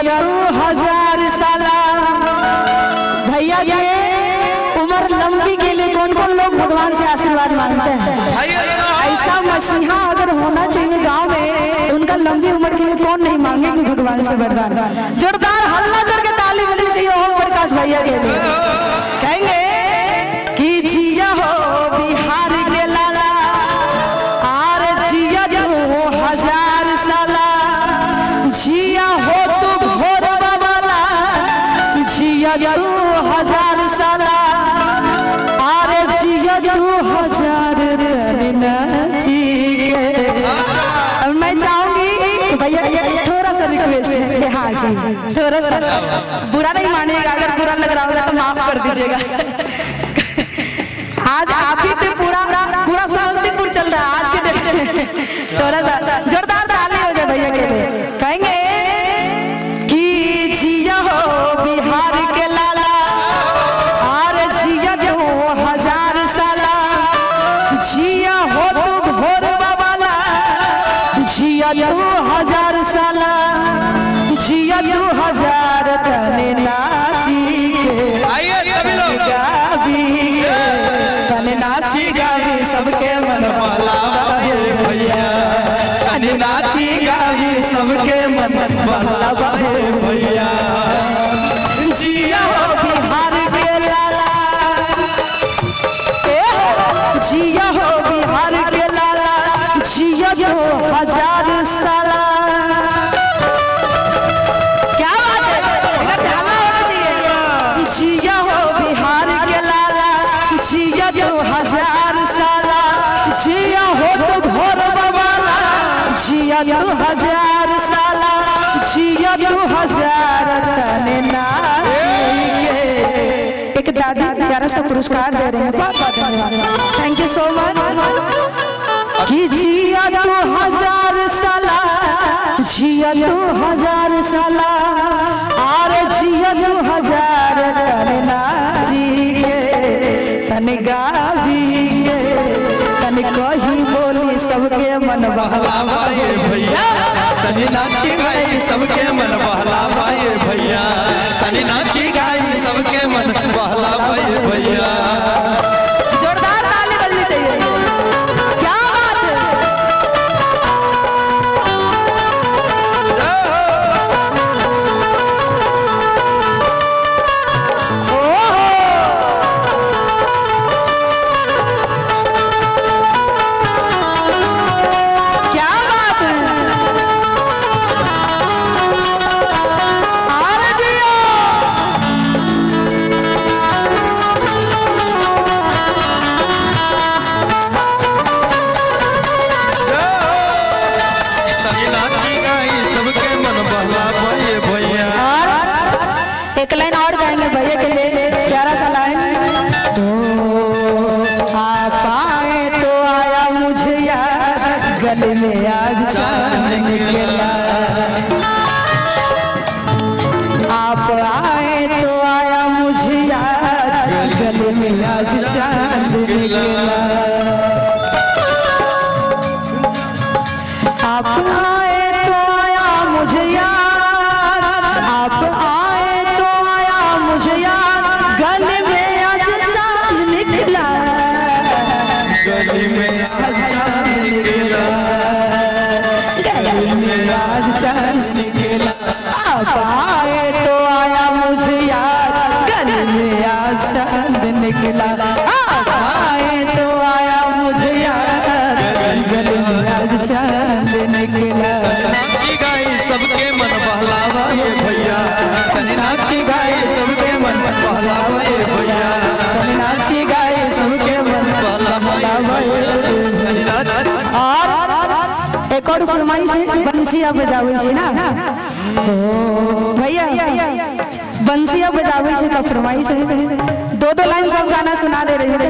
2000 साला। भैया ये उम्र लंबी के लिए कौन कौन लोग भगवान से आशीर्वाद मांगते हैं? ऐसा मसीहा अगर होना चाहिए गांव में, उनका लंबी उम्र के लिए कौन नहीं मांगेंगे भगवान से वरदान? जोरदार हल्ला करके ताली बजनी चाहिए ओम प्रकाश भैया के लिए। कहेंगे कि जिया हो बिहार के लाला, आर जिया 2000 साला, जिया हो तू घोर बाबा, जिया 2000 साला, आर जिया 2000 जी के। मैं चाहूंगी भैया थोड़ा सा रिक्वेस्ट है, हाँ जी थोड़ा सा, बुरा नहीं मानिएगा, अगर बुरा लग रहा होगा तो माफ कर दीजिएगा। आज आप ही पे पूरा समस्तीपुर चल रहा है आज के डेट में। थोड़ा सा जोरदार ताली हो जाए भैया के लिए। कहेंगे कि जिया हो बिहार के लाला, आर जिया 2000 साला, जिया हो तू घोर बाबाला, जिया 2000 साला, जिया 2000 तने नाची नाची गावी सबके मन बहलावे भैया, तने नाची गावी सबके मन बहलावे भैया। जिया हो बिहार के लाला, जिया हो बिहार के लाला, जिया 2000 साला। क्या बात है, हाला होना चाहिए। जिया हो बिहार के लाला, जिया 2000 साला, जिया हो तो घोर बाबाला, जिया 2000 साला, जिया 2000 तने नाचिए। एक दादी प्यारा सा पुरस्कार दे रहे हैं, बहुत बहुत धन्यवाद, थैंक यू सो मच। कि जिया 2000 साला, जिया 2000 साला, आर जिया 2000 तने नाचिए, तने गाविए, तने कही बोली सबके मन बहलावे भैया, तनी नाची गाई सबके मन बहलावे भैया, तनी नाची गाई सबके मन बहलावे भैया। जोरदार ताली बजनी चाहिए। क्या बात है, क्या बात है। आरे जियो तनी नाची गाई सबके मन बहलावे भैया। एक लाइन और गाएंगे भैया के लिए, प्यारा सा लाइन। आप आए तो आया मुझे याद, गले में आज चांद निकला। आप आए तो आया मुझे याद, गले में आज चांद निकला। आप आए तो आया मुझे याद, आप आए तो आया मुझे याद, गले में आज चांद निकला, गली में आज चांद निकला, गले में आज चांद निकला। आप आए तो आया मुझे याद, गले में आज चांद निकला। आप आए तो आया मुझे याद, गले में आज चांद निकला। नाची गाई सबके मन बहलावे भैया, तनी नाची गाई सबके मन बहलावे भैया, तनी नाची गाए सबके मन बहलावे। और एक और फरमाइश है, बंसिया बजावे छी ना भैया, बंसिया बजावे छी का फरमाइश है। दो लाइन सब गाना सुना दे रही है।